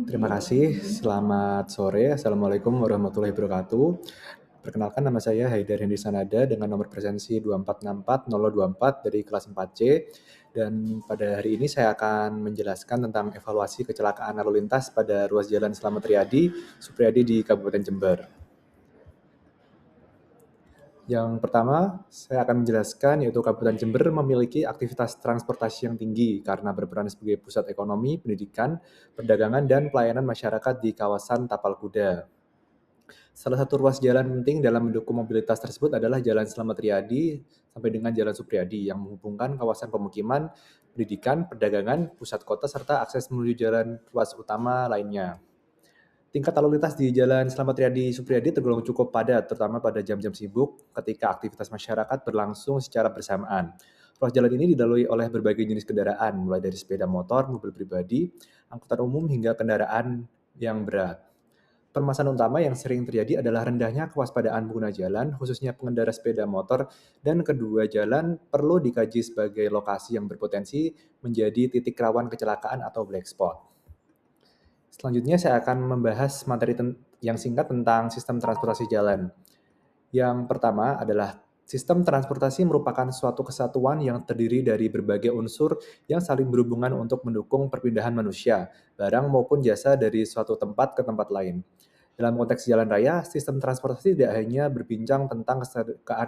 Terima kasih. Selamat sore. Assalamualaikum warahmatullahi wabarakatuh. Perkenalkan nama saya Haidar Hendy Sanada dengan nomor presensi 24640024 dari kelas 4C. Dan pada hari ini saya akan menjelaskan tentang evaluasi kecelakaan lalu lintas pada ruas jalan Slamet Riyadi, Supriyadi di Kabupaten Jember. Yang pertama, saya akan menjelaskan yaitu Kabupaten Jember memiliki aktivitas transportasi yang tinggi karena berperan sebagai pusat ekonomi, pendidikan, perdagangan, dan pelayanan masyarakat di kawasan Tapal Kuda. Salah satu ruas jalan penting dalam mendukung mobilitas tersebut adalah Jalan Slamet Riyadi sampai dengan Jalan Supriyadi yang menghubungkan kawasan pemukiman, pendidikan, perdagangan, pusat kota, serta akses menuju jalan ruas utama lainnya. Tingkat lalu lintas di Jalan Slamet Riyadi Supriyadi tergolong cukup padat, terutama pada jam-jam sibuk ketika aktivitas masyarakat berlangsung secara bersamaan. Ruas jalan ini dilalui oleh berbagai jenis kendaraan, mulai dari sepeda motor, mobil pribadi, angkutan umum, hingga kendaraan yang berat. Permasalahan utama yang sering terjadi adalah rendahnya kewaspadaan pengguna jalan, khususnya pengendara sepeda motor, dan kedua jalan perlu dikaji sebagai lokasi yang berpotensi menjadi titik rawan kecelakaan atau black spot. Selanjutnya saya akan membahas materi yang singkat tentang sistem transportasi jalan. Yang pertama adalah sistem transportasi merupakan suatu kesatuan yang terdiri dari berbagai unsur yang saling berhubungan untuk mendukung perpindahan manusia, barang maupun jasa dari suatu tempat ke tempat lain. Dalam konteks jalan raya, sistem transportasi tidak hanya berbincang tentang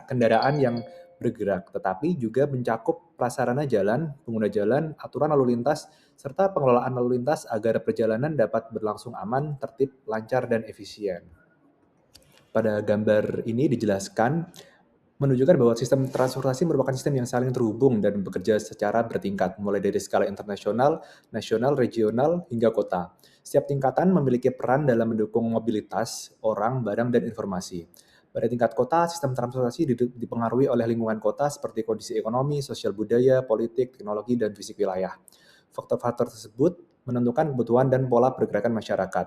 kendaraan yang bergerak, tetapi juga mencakup prasarana jalan, pengguna jalan, aturan lalu lintas, serta pengelolaan lalu lintas agar perjalanan dapat berlangsung aman, tertib, lancar, dan efisien. Pada gambar ini dijelaskan menunjukkan bahwa sistem transportasi merupakan sistem yang saling terhubung dan bekerja secara bertingkat, mulai dari skala internasional, nasional, regional, hingga kota. Setiap tingkatan memiliki peran dalam mendukung mobilitas orang, barang, dan informasi. Pada tingkat kota, sistem transportasi dipengaruhi oleh lingkungan kota seperti kondisi ekonomi, sosial budaya, politik, teknologi, dan fisik wilayah. Faktor-faktor tersebut menentukan kebutuhan dan pola pergerakan masyarakat.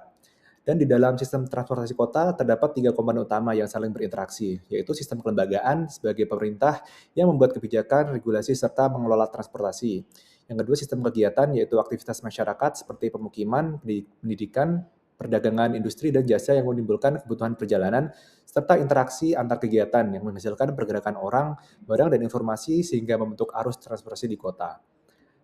Dan di dalam sistem transportasi kota terdapat 3 komponen utama yang saling berinteraksi, yaitu sistem kelembagaan sebagai pemerintah yang membuat kebijakan, regulasi, serta mengelola transportasi. Yang kedua, sistem kegiatan, yaitu aktivitas masyarakat seperti pemukiman, pendidikan, perdagangan, industri, dan jasa yang menimbulkan kebutuhan perjalanan, serta interaksi antar kegiatan yang menghasilkan pergerakan orang, barang, dan informasi sehingga membentuk arus transportasi di kota.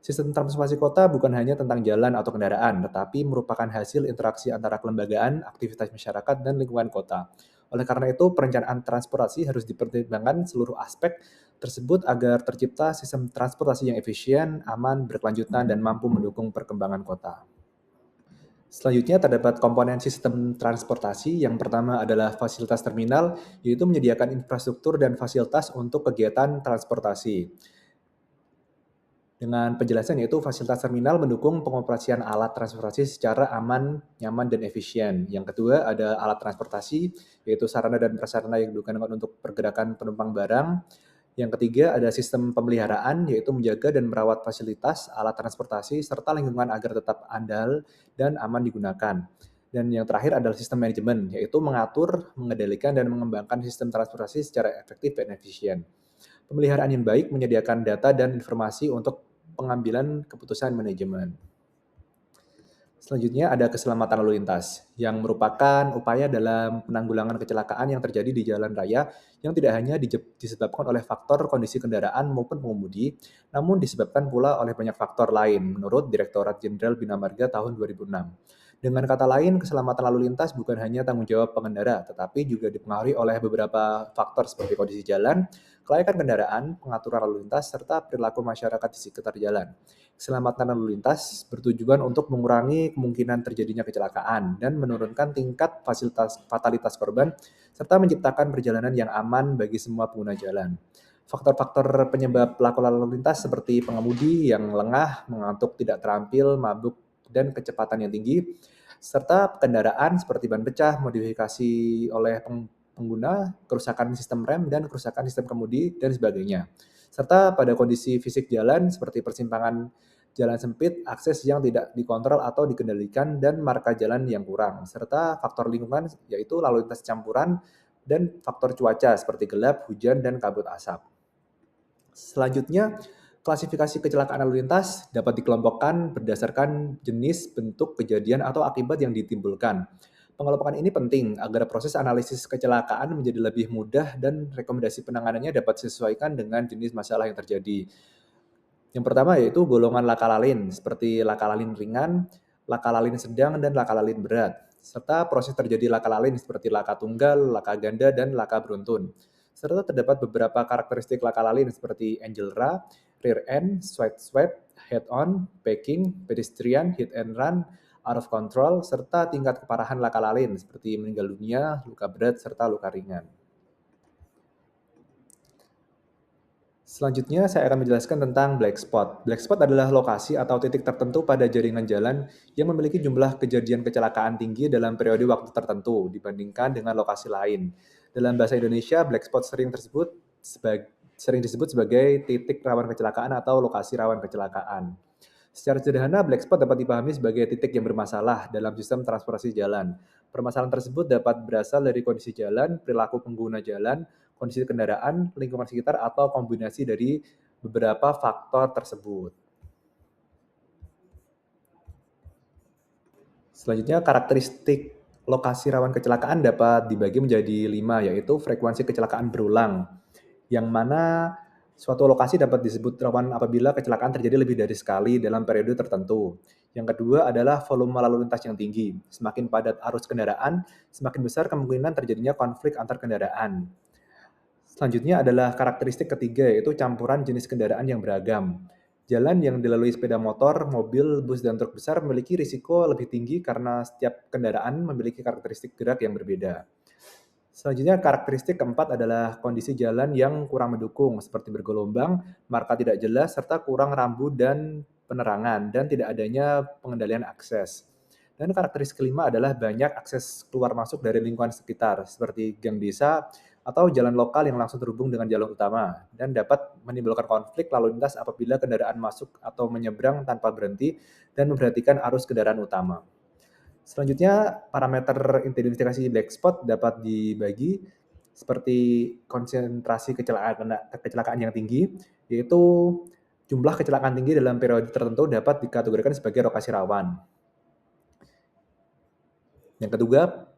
Sistem transportasi kota bukan hanya tentang jalan atau kendaraan, tetapi merupakan hasil interaksi antara kelembagaan, aktivitas masyarakat, dan lingkungan kota. Oleh karena itu, perencanaan transportasi harus dipertimbangkan seluruh aspek tersebut agar tercipta sistem transportasi yang efisien, aman, berkelanjutan, dan mampu mendukung perkembangan kota. Selanjutnya terdapat komponen sistem transportasi. Yang pertama adalah fasilitas terminal, yaitu menyediakan infrastruktur dan fasilitas untuk kegiatan transportasi. Dengan penjelasan yaitu fasilitas terminal mendukung pengoperasian alat transportasi secara aman, nyaman, dan efisien. Yang kedua ada alat transportasi, yaitu sarana dan prasarana yang digunakan untuk pergerakan penumpang barang. Yang ketiga ada sistem pemeliharaan, yaitu menjaga dan merawat fasilitas, alat transportasi, serta lingkungan agar tetap andal dan aman digunakan. Dan yang terakhir adalah sistem manajemen, yaitu mengatur, mengendalikan, dan mengembangkan sistem transportasi secara efektif dan efisien. Pemeliharaan yang baik menyediakan data dan informasi untuk pengambilan keputusan manajemen. Selanjutnya ada keselamatan lalu lintas, yang merupakan upaya dalam penanggulangan kecelakaan yang terjadi di jalan raya yang tidak hanya disebabkan oleh faktor kondisi kendaraan maupun pengemudi, namun disebabkan pula oleh banyak faktor lain, menurut Direktorat Jenderal Bina Marga tahun 2006. Dengan kata lain, keselamatan lalu lintas bukan hanya tanggung jawab pengendara, tetapi juga dipengaruhi oleh beberapa faktor seperti kondisi jalan, kelayakan kendaraan, pengaturan lalu lintas, serta perilaku masyarakat di sekitar jalan. Keselamatan lalu lintas bertujuan untuk mengurangi kemungkinan terjadinya kecelakaan dan menurunkan tingkat fatalitas korban, serta menciptakan perjalanan yang aman bagi semua pengguna jalan. Faktor-faktor penyebab pelakon lalu lintas seperti pengemudi yang lengah, mengantuk, tidak terampil, mabuk, dan kecepatan yang tinggi, serta kendaraan seperti ban pecah, modifikasi oleh pengguna, kerusakan sistem rem, dan kerusakan sistem kemudi, dan sebagainya. Serta pada kondisi fisik jalan seperti persimpangan jalan sempit, akses yang tidak dikontrol atau dikendalikan, dan marka jalan yang kurang. Serta faktor lingkungan yaitu lalu lintas campuran dan faktor cuaca seperti gelap, hujan, dan kabut asap. Selanjutnya, Klasifikasi kecelakaan lalu lintas dapat dikelompokkan berdasarkan jenis, bentuk, kejadian, atau akibat yang ditimbulkan. Pengelompokan ini penting agar proses analisis kecelakaan menjadi lebih mudah dan rekomendasi penanganannya dapat disesuaikan dengan jenis masalah yang terjadi. Yang pertama yaitu golongan laka lalin, seperti laka lalin ringan, laka lalin sedang, dan laka lalin berat. Serta proses terjadi laka lalin seperti laka tunggal, laka ganda, dan laka beruntun. Serta terdapat beberapa karakteristik laka lalin seperti angel ra, rear end, side swept, head on, backing, pedestrian, hit and run, out of control, serta tingkat keparahan laka lalin seperti meninggal dunia, luka berat, serta luka ringan. Selanjutnya saya akan menjelaskan tentang black spot. Black spot adalah lokasi atau titik tertentu pada jaringan jalan yang memiliki jumlah kejadian kecelakaan tinggi dalam periode waktu tertentu dibandingkan dengan lokasi lain. Dalam bahasa Indonesia, black spot sering disebut sebagai titik rawan kecelakaan atau lokasi rawan kecelakaan. Secara sederhana, black spot dapat dipahami sebagai titik yang bermasalah dalam sistem transportasi jalan. Permasalahan tersebut dapat berasal dari kondisi jalan, perilaku pengguna jalan, kondisi kendaraan, lingkungan sekitar, atau kombinasi dari beberapa faktor tersebut. Selanjutnya, karakteristik lokasi rawan kecelakaan dapat dibagi menjadi 5, yaitu frekuensi kecelakaan berulang, yang mana suatu lokasi dapat disebut rawan apabila kecelakaan terjadi lebih dari sekali dalam periode tertentu. Yang kedua adalah volume lalu lintas yang tinggi. Semakin padat arus kendaraan, semakin besar kemungkinan terjadinya konflik antar kendaraan. Selanjutnya adalah karakteristik ketiga, yaitu campuran jenis kendaraan yang beragam. Jalan yang dilalui sepeda motor, mobil, bus, dan truk besar memiliki risiko lebih tinggi karena setiap kendaraan memiliki karakteristik gerak yang berbeda. Selanjutnya, karakteristik keempat adalah kondisi jalan yang kurang mendukung, seperti bergelombang, marka tidak jelas, serta kurang rambu dan penerangan, dan tidak adanya pengendalian akses. Dan karakteristik kelima adalah banyak akses keluar masuk dari lingkungan sekitar, seperti gang desa atau jalan lokal yang langsung terhubung dengan jalan utama, dan dapat menimbulkan konflik lalu lintas apabila kendaraan masuk atau menyeberang tanpa berhenti dan memperhatikan arus kendaraan utama. Selanjutnya, parameter identifikasi black spot dapat dibagi seperti konsentrasi kecelakaan yang tinggi, yaitu jumlah kecelakaan tinggi dalam periode tertentu dapat dikategorikan sebagai lokasi rawan. Yang kedua,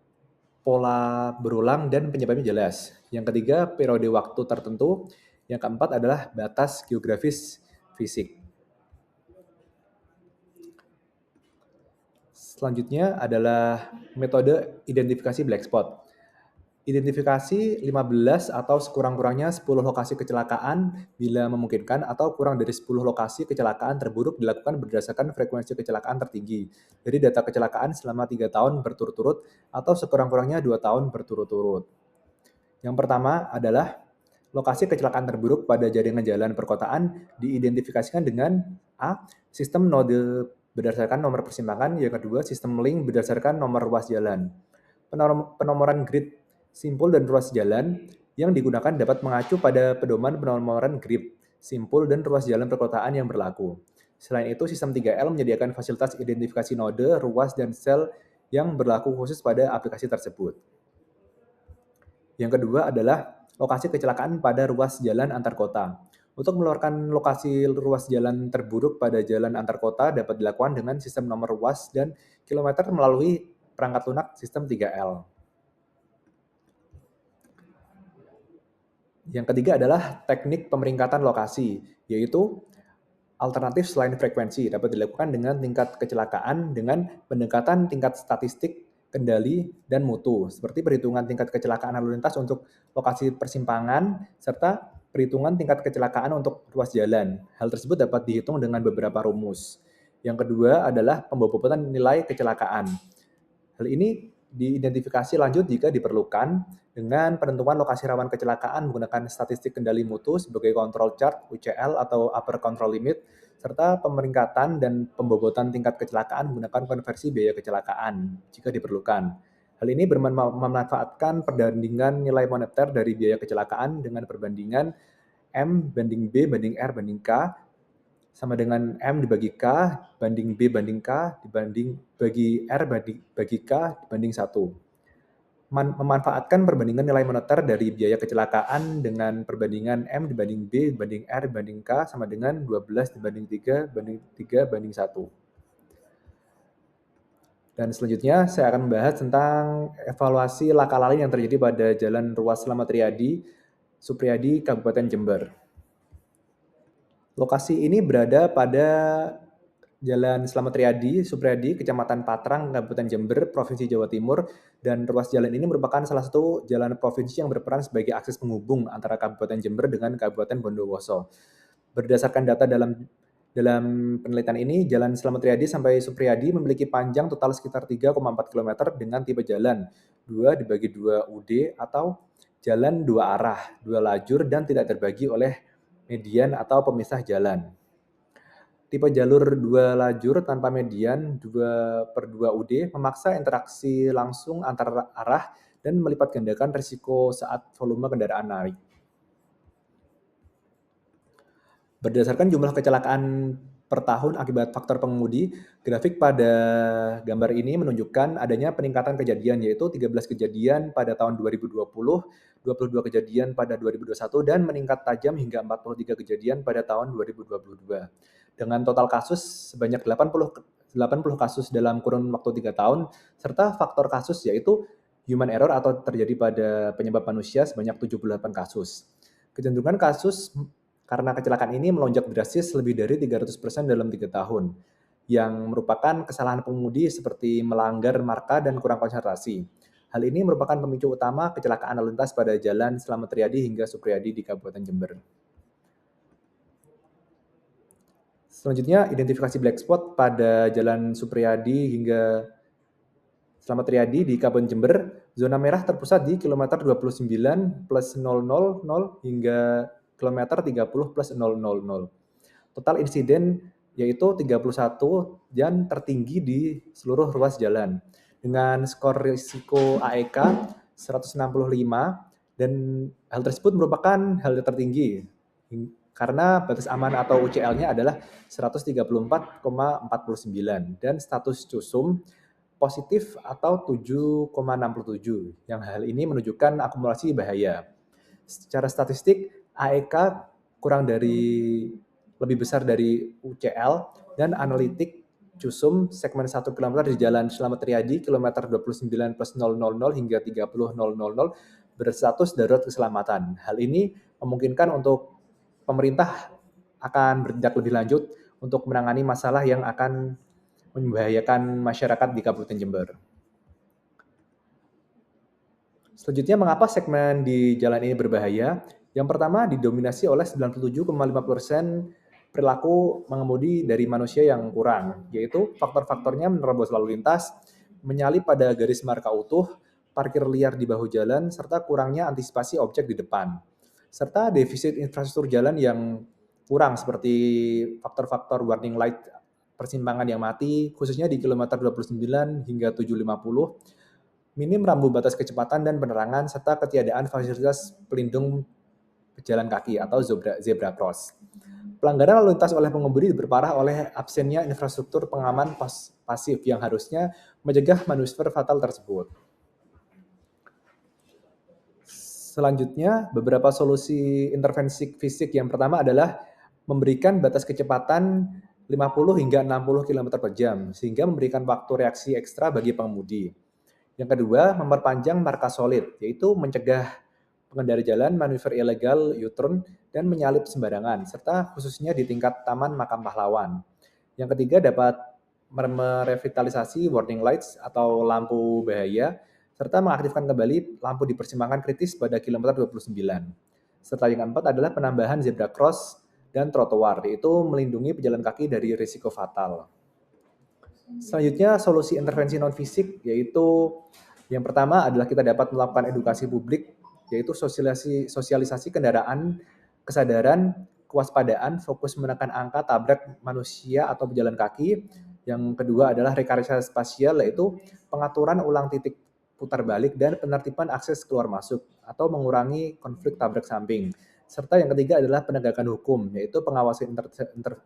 pola berulang dan penyebabnya jelas. Yang ketiga, periode waktu tertentu. Yang keempat adalah batas geografis fisik. Selanjutnya adalah metode identifikasi black spot. Identifikasi 15 atau sekurang-kurangnya 10 lokasi kecelakaan bila memungkinkan atau kurang dari 10 lokasi kecelakaan terburuk dilakukan berdasarkan frekuensi kecelakaan tertinggi. Jadi data kecelakaan selama 3 tahun berturut-turut atau sekurang-kurangnya 2 tahun berturut-turut. Yang pertama adalah lokasi kecelakaan terburuk pada jaringan jalan perkotaan diidentifikasikan dengan A. Sistem node berdasarkan nomor persimpangan. Yang kedua, sistem link berdasarkan nomor ruas jalan. Penomoran grid simpul dan ruas jalan yang digunakan dapat mengacu pada pedoman penomoran grid, simpul, dan ruas jalan perkotaan yang berlaku. Selain itu, sistem 3L menyediakan fasilitas identifikasi node, ruas, dan sel yang berlaku khusus pada aplikasi tersebut. Yang kedua adalah lokasi kecelakaan pada ruas jalan antar kota. Untuk mengeluarkan lokasi ruas jalan terburuk pada jalan antar kota dapat dilakukan dengan sistem nomor ruas dan kilometer melalui perangkat lunak sistem 3L. Yang ketiga adalah teknik pemeringkatan lokasi, yaitu alternatif selain frekuensi dapat dilakukan dengan tingkat kecelakaan dengan pendekatan tingkat statistik, kendali, dan mutu, seperti perhitungan tingkat kecelakaan lalu lintas untuk lokasi persimpangan, serta perhitungan tingkat kecelakaan untuk ruas jalan. Hal tersebut dapat dihitung dengan beberapa rumus. Yang kedua adalah pembobotan nilai kecelakaan. Hal ini diidentifikasi lanjut jika diperlukan dengan penentuan lokasi rawan kecelakaan menggunakan statistik kendali mutu sebagai control chart UCL atau upper control limit, serta pemeringkatan dan pembobotan tingkat kecelakaan menggunakan konversi biaya kecelakaan jika diperlukan. Hal ini memanfaatkan perbandingan nilai moneter dari biaya kecelakaan dengan perbandingan M banding B banding R banding K sama dengan M dibagi K banding B banding K dibanding bagi R bagi K dibanding 1. memanfaatkan perbandingan nilai moneter dari biaya kecelakaan dengan perbandingan M dibanding B dibanding R dibanding K sama dengan 12 dibanding 3 banding 3 banding 1. Dan selanjutnya saya akan membahas tentang evaluasi laka lalin yang terjadi pada Jalan Ruas Slamet Riyadi, Supriyadi, Kabupaten Jember. Lokasi ini berada pada Jalan Slamet Riyadi, Supriyadi, Kecamatan Patrang, Kabupaten Jember, Provinsi Jawa Timur, dan ruas jalan ini merupakan salah satu jalan provinsi yang berperan sebagai akses penghubung antara Kabupaten Jember dengan Kabupaten Bondowoso. Berdasarkan data dalam penelitian ini, Jalan Slamet Riyadi sampai Supriyadi memiliki panjang total sekitar 3,4 km dengan tipe jalan 2 dibagi 2 UD atau jalan dua arah, dua lajur, dan tidak terbagi oleh median atau pemisah jalan. Tipe jalur dua lajur tanpa median 2/2 UD memaksa interaksi langsung antar arah dan melipat gandakan risiko saat volume kendaraan naik. Berdasarkan jumlah kecelakaan per tahun akibat faktor pengemudi, grafik pada gambar ini menunjukkan adanya peningkatan kejadian, yaitu 13 kejadian pada tahun 2020, 22 kejadian pada 2021, dan meningkat tajam hingga 43 kejadian pada tahun 2022. Dengan total kasus sebanyak 80 kasus dalam kurun waktu 3 tahun, serta faktor kasus yaitu human error atau terjadi pada penyebab manusia sebanyak 78 kasus. Kecenderungan kasus karena kecelakaan ini melonjak drastis lebih dari 300% dalam 3 tahun, yang merupakan kesalahan pengemudi seperti melanggar marka dan kurang konsentrasi. Hal ini merupakan pemicu utama kecelakaan lalu lintas pada Jalan Slamet Riyadi hingga Supriyadi di Kabupaten Jember. Selanjutnya, identifikasi black spot pada Jalan Supriyadi hingga Slamet Riyadi di Kabupaten Jember. Zona merah terpusat di kilometer 29 plus 000 hingga kilometer 30 plus 000. Total insiden yaitu 31 dan tertinggi di seluruh ruas jalan. Dengan skor risiko AEK 165 dan hal tersebut merupakan hal tertinggi karena batas aman atau UCL-nya adalah 134,49 dan status CUSUM positif atau 7,67, yang hal ini menunjukkan akumulasi bahaya. Secara statistik, AEK lebih besar dari UCL, dan analitik CUSUM segmen 1 km di Jalan Slamet Riyadi kilometer 29 plus 000 hingga 30 000 berstatus darurat keselamatan. Hal ini memungkinkan untuk pemerintah akan bertindak lebih lanjut untuk menangani masalah yang akan membahayakan masyarakat di Kabupaten Jember. Selanjutnya, mengapa segmen di jalan ini berbahaya? Yang pertama, didominasi oleh 97,5% perilaku mengemudi dari manusia yang kurang, yaitu faktor-faktornya menerobos lalu lintas, menyalip pada garis marka utuh, parkir liar di bahu jalan, serta kurangnya antisipasi objek di depan. Serta defisit infrastruktur jalan yang kurang seperti faktor-faktor warning light persimpangan yang mati, khususnya di kilometer 29 hingga 750, minim rambu batas kecepatan dan penerangan, serta ketiadaan fasilitas pelindung pejalan kaki atau zebra cross. Pelanggaran lalu lintas oleh pengemudi diperparah oleh absennya infrastruktur pengaman pasif yang harusnya mencegah manuver fatal tersebut. Selanjutnya, beberapa solusi intervensi fisik. Yang pertama adalah memberikan batas kecepatan 50 hingga 60 km per jam, sehingga memberikan waktu reaksi ekstra bagi pengemudi. Yang kedua, memperpanjang marka solid, yaitu mencegah pengendara jalan manuver ilegal, U-turn, dan menyalip sembarangan, serta khususnya di tingkat Taman Makam Pahlawan. Yang ketiga, dapat merevitalisasi warning lights atau lampu bahaya, serta mengaktifkan kembali lampu di persimpangan kritis pada kilometer 29. Serta yang keempat adalah penambahan zebra cross dan trotoar, yaitu melindungi pejalan kaki dari risiko fatal. Selanjutnya, solusi intervensi non-fisik, yaitu yang pertama adalah kita dapat melakukan edukasi publik, yaitu sosialisasi kendaraan, kesadaran, kewaspadaan, fokus menekan angka tabrak manusia atau pejalan kaki. Yang kedua adalah rekayasa spasial, yaitu pengaturan ulang titik putar balik dan penertiban akses keluar masuk atau mengurangi konflik tabrak samping. Serta yang ketiga adalah penegakan hukum, yaitu pengawasan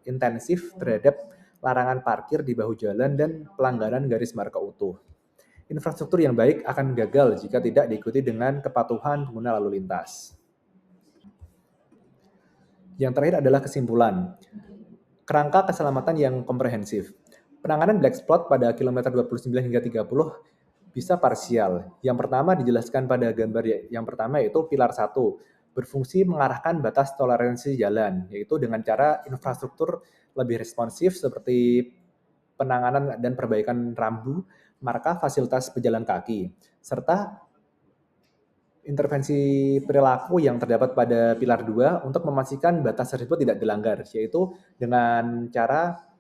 intensif terhadap larangan parkir di bahu jalan dan pelanggaran garis marka utuh. Infrastruktur yang baik akan gagal jika tidak diikuti dengan kepatuhan pengguna lalu lintas. Yang terakhir adalah kesimpulan. Kerangka keselamatan yang komprehensif. Penanganan black spot pada kilometer 29 hingga 30 bisa parsial. Yang pertama dijelaskan pada gambar yang pertama yaitu pilar 1, berfungsi mengarahkan batas toleransi jalan, yaitu dengan cara infrastruktur lebih responsif seperti penanganan dan perbaikan rambu, marka fasilitas pejalan kaki, serta intervensi perilaku yang terdapat pada pilar 2 untuk memastikan batas tersebut tidak dilanggar, yaitu dengan cara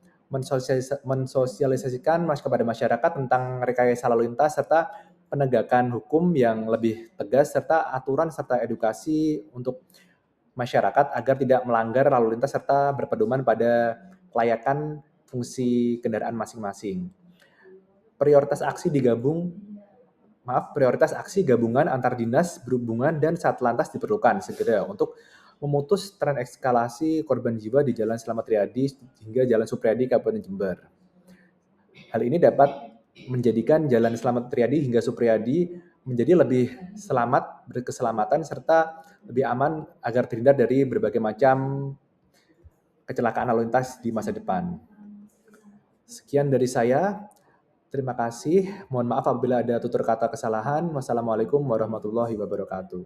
mensosialisasikan kepada masyarakat tentang rekayasa lalu lintas serta penegakan hukum yang lebih tegas serta aturan serta edukasi untuk masyarakat agar tidak melanggar lalu lintas serta berpedoman pada kelayakan fungsi kendaraan masing-masing. Prioritas aksi gabungan antar dinas berhubungan dan Satlantas diperlukan segera untuk memutus tren eskalasi korban jiwa di Jalan Slamet Riyadi hingga Jalan Supriyadi Kabupaten Jember. Hal ini dapat menjadikan Jalan Slamet Riyadi hingga Supriyadi menjadi lebih selamat, berkeselamatan, serta lebih aman agar terhindar dari berbagai macam kecelakaan lalu lintas di masa depan. Sekian dari saya. Terima kasih. Mohon maaf apabila ada tutur kata kesalahan. Wassalamualaikum warahmatullahi wabarakatuh.